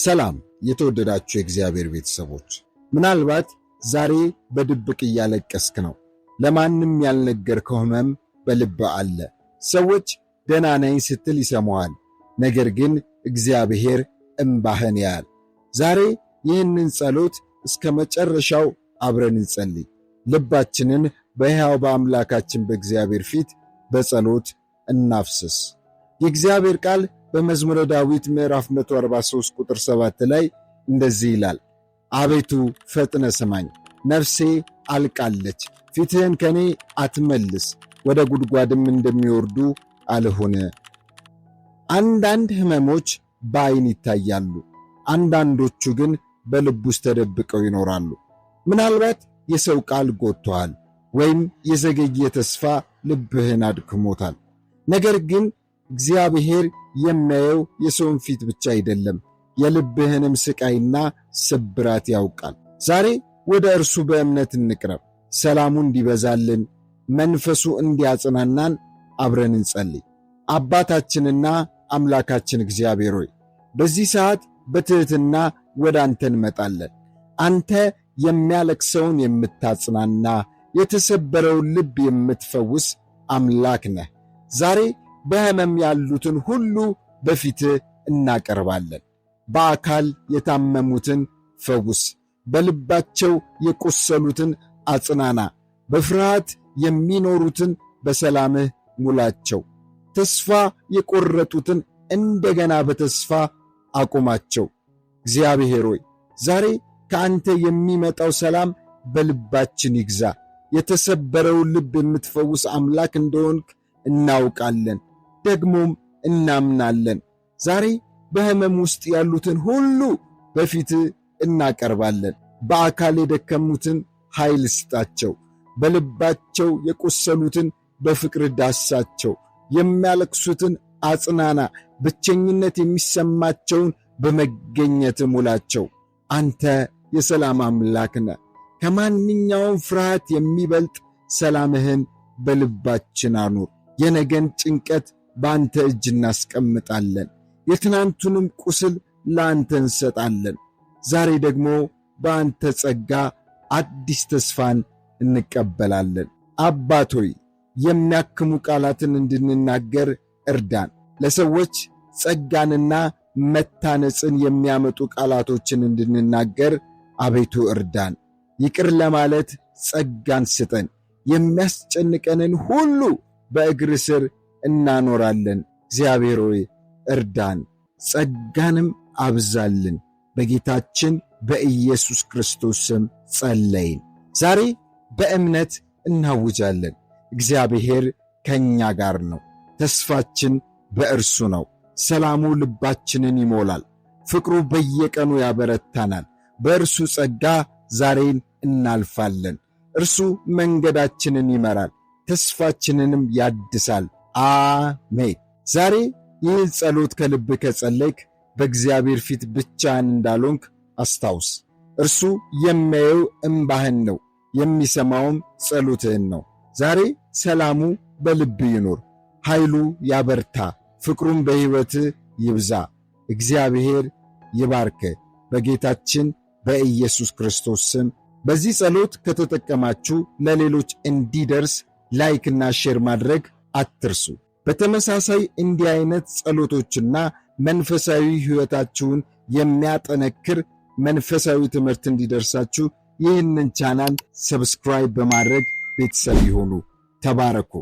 ሰላም የተወደዳችሁ የእግዚአብሔር ቤተሰቦች፣ ምናልባት ዛሬ በድብቅ እያለቀስክ ነው። ለማንም ያልነገርከው ሕመም በልብ አለ። ሰዎች ደህና ነኝ ስትል ይሰማዋል፣ ነገር ግን እግዚአብሔር እምባህን ያያል። ዛሬ ይህንን ጸሎት እስከ መጨረሻው አብረን እንጸልይ። ልባችንን በሕያው በአምላካችን በእግዚአብሔር ፊት በጸሎት እናፍስስ። የእግዚአብሔር ቃል በመዝሙረ ዳዊት ምዕራፍ 143 ቁጥር 7 ላይ እንደዚህ ይላል፣ አቤቱ ፈጥነ ስማኝ፣ ነፍሴ አልቃለች። ፊትህን ከኔ አትመልስ፣ ወደ ጉድጓድም እንደሚወርዱ አልሁን። አንዳንድ ሕመሞች በዓይን ይታያሉ፣ አንዳንዶቹ ግን በልብ ውስጥ ተደብቀው ይኖራሉ። ምናልባት የሰው ቃል ጎድቶሃል፣ ወይም የዘገየ ተስፋ ልብህን አድክሞታል። ነገር ግን እግዚአብሔር የሚያየው የሰውን ፊት ብቻ አይደለም፣ የልብህንም ስቃይና ስብራት ያውቃል። ዛሬ ወደ እርሱ በእምነት እንቅረብ። ሰላሙ እንዲበዛልን፣ መንፈሱ እንዲያጽናናን አብረን እንጸልይ። አባታችንና አምላካችን እግዚአብሔር ሆይ፣ በዚህ ሰዓት በትሕትና ወደ አንተ እንመጣለን። አንተ የሚያለቅሰውን የምታጽናና፣ የተሰበረውን ልብ የምትፈውስ አምላክ ነህ። ዛሬ በሕመም ያሉትን ሁሉ በፊትህ እናቀርባለን። በአካል የታመሙትን ፈውስ፣ በልባቸው የቆሰሉትን አጽናና፣ በፍርሃት የሚኖሩትን በሰላምህ ሙላቸው። ተስፋ የቆረጡትን እንደገና በተስፋ አቁማቸው። እግዚአብሔር ሆይ፣ ዛሬ ከአንተ የሚመጣው ሰላም በልባችን ይግዛ። የተሰበረውን ልብ የምትፈውስ አምላክ እንደሆንክ እናውቃለን፣ ደግሞም እናምናለን። ዛሬ በሕመም ውስጥ ያሉትን ሁሉ በፊትህ እናቀርባለን። በአካል የደከሙትን ኃይል ስጣቸው፣ በልባቸው የቆሰሉትን በፍቅር ዳሳቸው፣ የሚያለቅሱትን አጽናና፣ ብቸኝነት የሚሰማቸውን በመገኘት ሙላቸው። አንተ የሰላም አምላክ ነህ። ከማንኛውም ፍርሃት የሚበልጥ ሰላምህን በልባችን አኑር። የነገን ጭንቀት በአንተ እጅ እናስቀምጣለን፣ የትናንቱንም ቁስል ለአንተ እንሰጣለን። ዛሬ ደግሞ በአንተ ጸጋ አዲስ ተስፋን እንቀበላለን። አባት ሆይ፣ የሚያክሙ ቃላትን እንድንናገር እርዳን። ለሰዎች ጸጋንና መታነጽን የሚያመጡ ቃላቶችን እንድንናገር አቤቱ እርዳን። ይቅር ለማለት ጸጋን ስጠን። የሚያስጨንቀንን ሁሉ በእግር ስር እናኖራለን። እግዚአብሔር ሆይ እርዳን፣ ጸጋንም አብዛልን። በጌታችን በኢየሱስ ክርስቶስ ስም ጸለይን። ዛሬ በእምነት እናውጃለን። እግዚአብሔር ከእኛ ጋር ነው። ተስፋችን በእርሱ ነው። ሰላሙ ልባችንን ይሞላል። ፍቅሩ በየቀኑ ያበረታናል። በእርሱ ጸጋ ዛሬን እናልፋለን። እርሱ መንገዳችንን ይመራል፣ ተስፋችንንም ያድሳል። አሜን። ዛሬ ይህን ጸሎት ከልብ ከጸለይክ በእግዚአብሔር ፊት ብቻህን እንዳልሆንክ አስታውስ። እርሱ የሚያየው እምባህን ነው፣ የሚሰማውም ጸሎትህን ነው። ዛሬ ሰላሙ በልብ ይኑር፣ ኃይሉ ያበርታ፣ ፍቅሩም በሕይወትህ ይብዛ። እግዚአብሔር ይባርክ። በጌታችን በኢየሱስ ክርስቶስ ስም። በዚህ ጸሎት ከተጠቀማችሁ ለሌሎች እንዲደርስ ላይክና ሼር ማድረግ አትርሱ። በተመሳሳይ እንዲህ አይነት ጸሎቶችና መንፈሳዊ ሕይወታችሁን የሚያጠነክር መንፈሳዊ ትምህርት እንዲደርሳችሁ ይህንን ቻናል ሰብስክራይብ በማድረግ ቤተሰብ ይሁኑ። ተባረኩ።